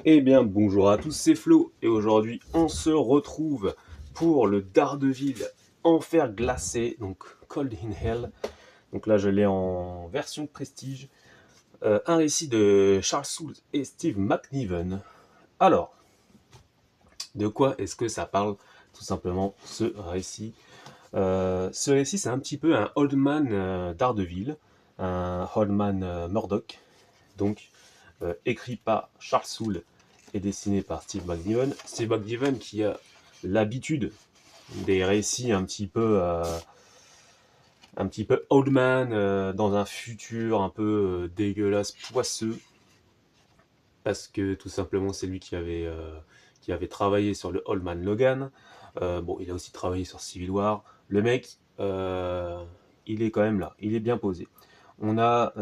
Eh bien, bonjour à tous, c'est Flo, et aujourd'hui on se retrouve pour le Daredevil Enfer glacé, donc Cold in Hell. Donc là, je l'ai en version prestige. Un récit de Charles Soule et Steve McNiven. Alors, de quoi est-ce que ça parle tout simplement ce récit? Ce récit, c'est un petit peu un Old Man Daredevil, un Old Man Murdoch, donc écrit par Charles Soule et dessiné par Steve McNiven. Steve McNiven qui a l'habitude des récits un petit peu old man dans un futur un peu dégueulasse, poisseux, parce que tout simplement c'est lui qui avait travaillé sur le Old Man Logan. Bon, il a aussi travaillé sur Civil War. Le mec, il est quand même là, il est bien posé. On a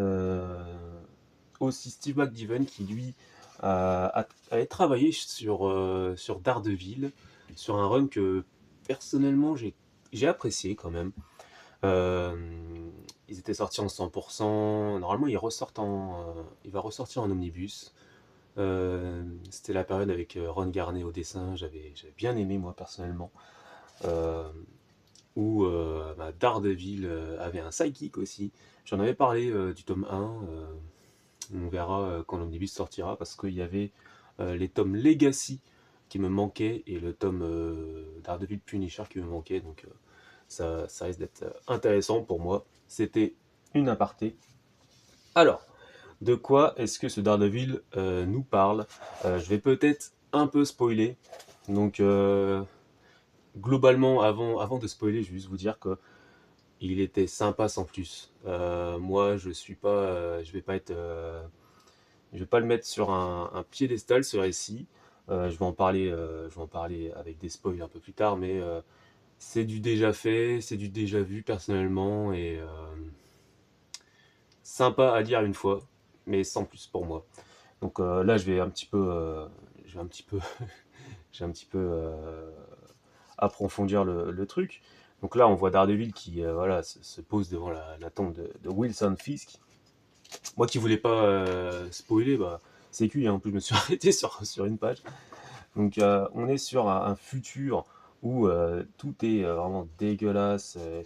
aussi Steve McNiven qui lui avait travaillé sur Daredevil, sur un run que personnellement j'ai apprécié quand même. Euh, Ils étaient sortis en 100%. Normalement, il va ressortir en omnibus. C'était la période avec Ron Garnet au dessin. J'avais bien aimé moi personnellement. Euh, Où Daredevil avait un sidekick aussi. J'en avais parlé du tome 1. On verra quand l'omnibus sortira parce qu'il y avait les tomes Legacy qui me manquaient et le tome Daredevil Punisher qui me manquait. Donc ça risque d'être intéressant pour moi. C'était une aparté. Alors, de quoi est-ce que ce Daredevil nous parle? Je vais peut-être un peu spoiler. Donc, globalement, avant de spoiler, je vais juste vous dire que il était sympa sans plus. Moi, je vais pas être, je vais pas le mettre sur un piédestal ce récit. Je vais en parler avec des spoils un peu plus tard, mais c'est du déjà fait, c'est du déjà vu personnellement et sympa à lire une fois, mais sans plus pour moi. Donc là, je vais un petit peu, j'ai un petit peu approfondir le truc. Donc là, on voit Daredevil qui voilà, se pose devant la tombe de Wilson Fisk. Moi qui voulais pas spoiler, bah, c'est cuit, hein. En plus je me suis arrêté sur une page. Donc on est sur un futur où tout est vraiment dégueulasse. Euh,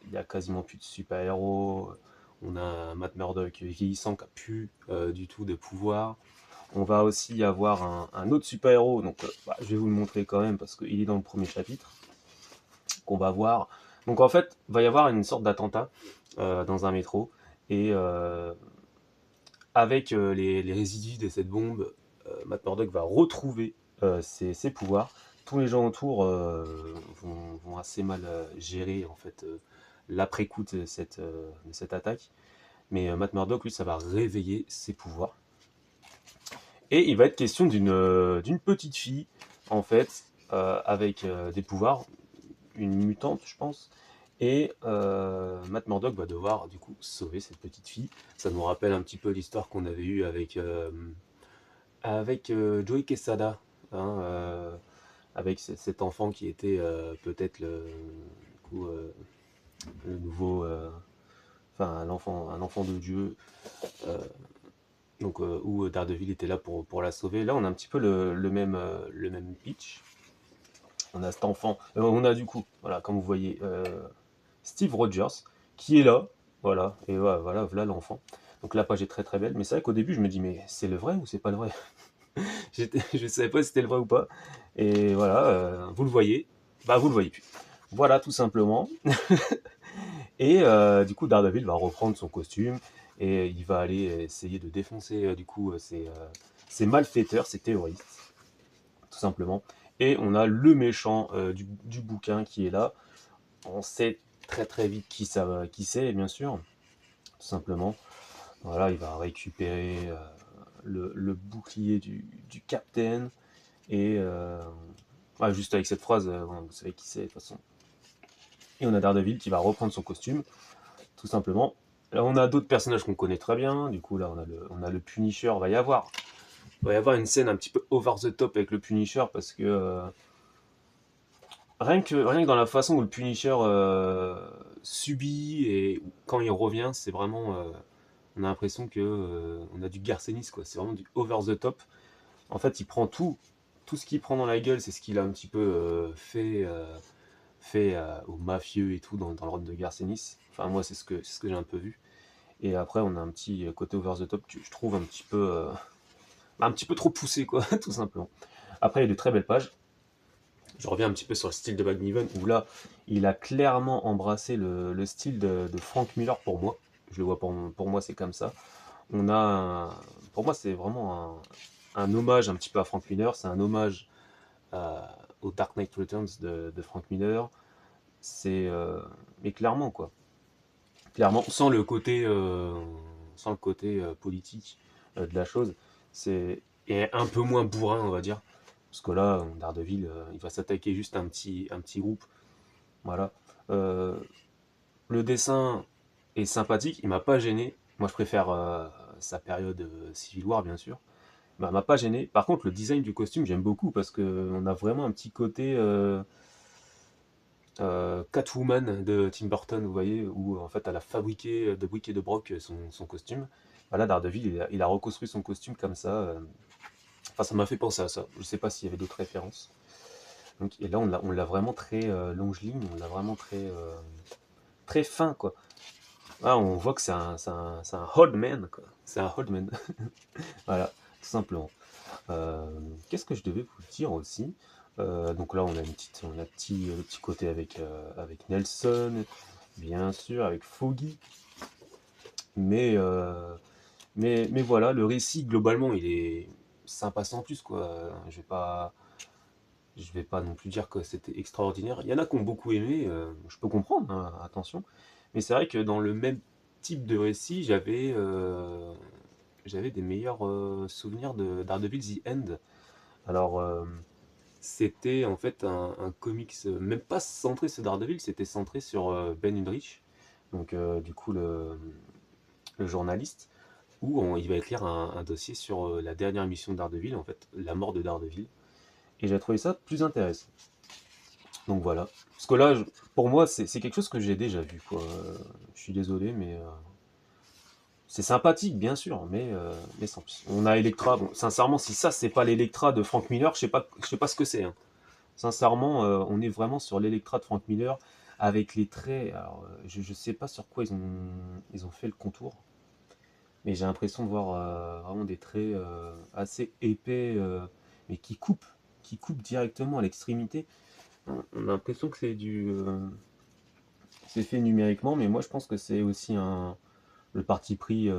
Il y a quasiment plus de super-héros. On a un Matt Murdock vieillissant qui a plus du tout de pouvoir. On va aussi avoir un autre super-héros, donc je vais vous le montrer quand même parce qu'il est dans le premier chapitre qu'on va voir. Donc en fait, il va y avoir une sorte d'attentat dans un métro et avec les résidus de cette bombe, Matt Murdock va retrouver ses pouvoirs. Tous les gens autour vont assez mal gérer en fait l'après-coup de cette attaque. Mais Matt Murdock, lui, ça va réveiller ses pouvoirs. Et il va être question d'une petite fille, en fait, avec des pouvoirs, une mutante, je pense. Et Matt Murdock va devoir, du coup, sauver cette petite fille. Ça nous rappelle un petit peu l'histoire qu'on avait eue avec Joey Quesada, hein, avec cet enfant qui était peut-être du coup, le nouveau, enfin un enfant de Dieu, euh, donc où Daredevil était là pour la sauver. Là, on a un petit peu le même pitch. On a cet enfant, on a du coup, voilà, comme vous voyez, Steve Rogers qui est là, voilà, et voilà, voilà l'enfant. Donc la page est très très belle, mais c'est vrai qu'au début je me dis mais c'est le vrai ou c'est pas le vrai? Je savais pas si c'était le vrai ou pas. Et voilà, vous le voyez, bah vous le voyez plus. Voilà tout simplement. Et du coup Daredevil va reprendre son costume et il va aller essayer de défoncer du coup ces malfaiteurs, ces terroristes, tout simplement. Et on a le méchant du bouquin qui est là. On sait très très vite qui c'est, bien sûr, tout simplement. Voilà, il va récupérer le bouclier du Capitaine et juste avec cette phrase, vous savez qui c'est de toute façon. Et on a Daredevil qui va reprendre son costume, tout simplement. Là, on a d'autres personnages qu'on connaît très bien. Du coup, là, on a le Punisher. Il va y avoir une scène un petit peu over the top avec le Punisher parce que rien que dans la façon où le Punisher subit et quand il revient, c'est vraiment. On a l'impression que on a du Garcenis, quoi. C'est vraiment du over the top. En fait, il prend tout ce qu'il prend dans la gueule, c'est ce qu'il a un petit peu fait aux mafieux et tout dans le rôle de Garcenis. Enfin, moi, c'est ce que j'ai un peu vu. Et après, on a un petit côté over the top que je trouve un petit peu trop poussé, quoi, tout simplement. Après, il y a de très belles pages. Je reviens un petit peu sur le style de McNiven, où là, il a clairement embrassé le style de Frank Miller pour moi. Je le vois pour moi, c'est comme ça. On a, pour moi, c'est vraiment un hommage un petit peu à Frank Miller. C'est un hommage au Dark Knight Returns de Frank Miller. C'est, mais clairement quoi. Clairement, sans le côté politique de la chose, c'est et un peu moins bourrin, on va dire. Parce que là, Daredevil, il va s'attaquer juste à un petit groupe. Voilà. Euh, le dessin est sympathique, il m'a pas gêné. Moi, je préfère sa période Civil War, bien sûr. Bah, m'a pas gêné. Par contre, le design du costume, j'aime beaucoup parce que on a vraiment un petit côté Catwoman de Tim Burton, vous voyez, où en fait elle a fabriqué de briques et de broc son costume. Bah, là, Daredevil, il a reconstruit son costume comme ça. Enfin, ça m'a fait penser à ça. Je sais pas s'il y avait d'autres références. Donc, et là, on l'a vraiment très longiligne, on l'a vraiment très fin, quoi. Là, on voit que c'est un old man, quoi. C'est un old man. Voilà, tout simplement. Euh, Qu'est-ce que je devais vous dire aussi? Donc là, on a le petit côté avec Nelson, bien sûr, avec Foggy, mais, euh, mais voilà, le récit globalement, il est sympa sans plus quoi. Je vais pas non plus dire que c'était extraordinaire. Il y en a qui ont beaucoup aimé, je peux comprendre, hein, attention, mais c'est vrai que dans le même type de récit, j'avais des meilleurs souvenirs de Daredevil The End. Alors, c'était en fait un comics, même pas centré sur Daredevil, c'était centré sur Ben Udrich, donc du coup le journaliste, où il va écrire un dossier sur la dernière mission de Daredevil, en fait, la mort de Daredevil. Et j'ai trouvé ça plus intéressant. Donc voilà. Parce que là, pour moi, c'est quelque chose que j'ai déjà vu, quoi. Je suis désolé, mais c'est sympathique, bien sûr, mais sans plus. On a Electra. Bon, sincèrement, si ça, c'est pas l'Electra de Frank Miller, je sais pas ce que c'est, hein. Sincèrement, on est vraiment sur l'Electra de Frank Miller avec les traits. Alors, je ne sais pas sur quoi ils ont fait le contour, mais j'ai l'impression de voir vraiment des traits assez épais, mais qui coupent directement à l'extrémité. On a l'impression que c'est fait numériquement, mais moi je pense que c'est aussi le parti pris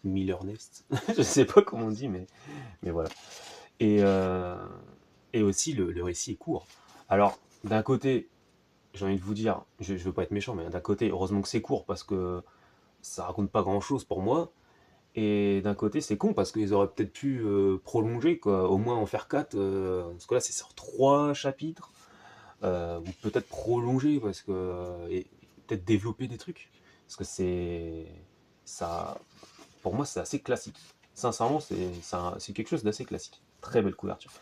Miller Nest. Je sais pas comment on dit, mais voilà. Et, euh, et aussi le récit est court. Alors, d'un côté, j'ai envie de vous dire, je veux pas être méchant, mais d'un côté, heureusement que c'est court parce que ça raconte pas grand chose pour moi. Et d'un côté, c'est con parce qu'ils auraient peut-être pu prolonger, quoi, au moins en faire 4, parce que là, c'est sur 3 chapitres, ou peut-être prolonger parce que, et peut-être développer des trucs. Parce que ça, pour moi, c'est assez classique. Sincèrement, c'est quelque chose d'assez classique. Très belle couverture.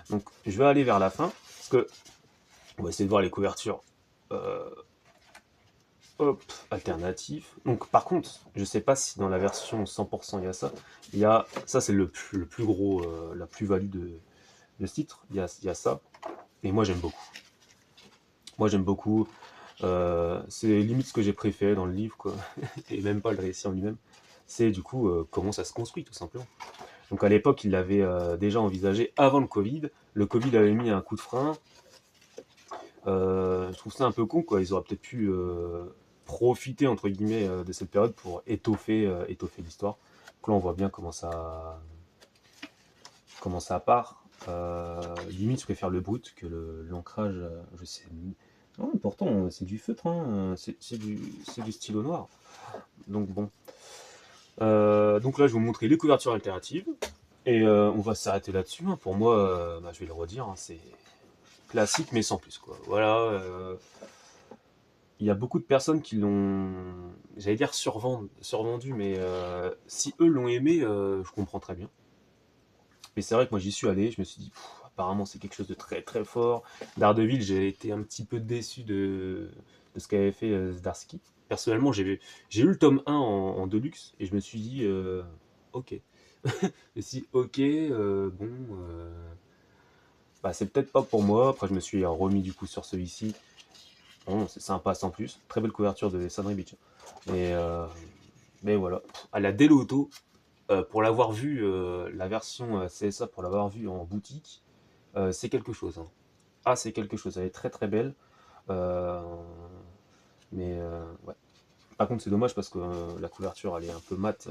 Donc, je vais aller vers la fin, parce que on va essayer de voir les couvertures euh, hop, alternatif. Donc par contre, je sais pas si dans la version 100% il y a ça. Ça c'est le plus gros, la plus-value de ce titre. Il y a ça. Et moi j'aime beaucoup. Moi j'aime beaucoup. C'est limite ce que j'ai préféré dans le livre, quoi. Et même pas le récit en lui-même. C'est du coup comment ça se construit tout simplement. Donc à l'époque, il l'avait déjà envisagé avant le Covid. Le Covid avait mis un coup de frein. Je trouve ça un peu con, quoi. Ils auraient peut-être pu profiter, entre guillemets, de cette période pour étoffer l'histoire. Donc là, on voit bien comment ça part. Limite, je préfère le brut que l'ancrage. Je sais. Non, pourtant, c'est du feutre, hein. C'est du stylo noir. Donc bon. Donc là, je vais vous montrer les couvertures alternatives. Et on va s'arrêter là-dessus, hein. Pour moi, bah, je vais le redire, hein, c'est classique mais sans plus, quoi. Voilà. Il y a beaucoup de personnes qui l'ont, j'allais dire survendu, mais si eux l'ont aimé, je comprends très bien. Mais c'est vrai que moi j'y suis allé, je me suis dit, apparemment c'est quelque chose de très très fort. Daredevil, j'ai été un petit peu déçu de ce qu'avait fait Zdarsky. Personnellement, j'ai eu le tome 1 en deluxe et je me suis dit, ok. Et si, ok, bon, bah, c'est peut-être pas pour moi. Après, je me suis remis du coup sur celui-ci. Bon, c'est sympa sans plus. Très belle couverture de Sunray Beach. Mais, euh, mais voilà. À la Dell Auto, pour l'avoir vu, la version CSA, pour l'avoir vu en boutique, c'est quelque chose, hein. Ah, c'est quelque chose. Elle est très très belle. Euh, ouais. Par contre, c'est dommage parce que la couverture, elle est un peu mate.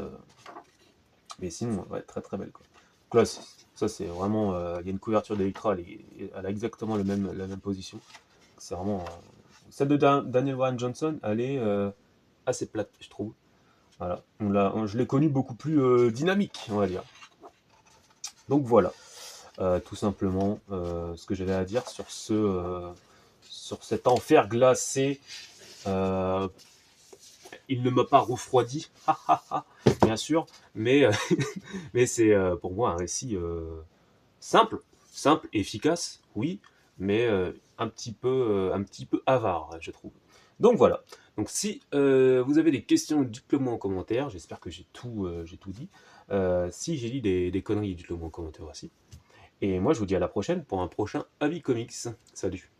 Mais sinon, ouais, très très belle, quoi. Donc là, ça, c'est vraiment. Il y a une couverture d'Electra, elle a exactement la même position. C'est vraiment. Celle de Daniel Warren Johnson, elle est assez plate, je trouve. Voilà. Je l'ai connue beaucoup plus dynamique, on va dire. Donc voilà. Tout simplement ce que j'avais à dire sur cet enfer glacé. Euh, il ne m'a pas refroidi, bien sûr, mais, mais c'est pour moi un récit simple, simple, efficace, oui, mais un petit peu avare, je trouve. Donc voilà. Donc si vous avez des questions, dites-le moi en commentaire. J'espère que j'ai tout dit. Si j'ai dit des conneries, dites-le moi en commentaire aussi. Et moi, je vous dis à la prochaine pour un prochain Avis Comics. Salut.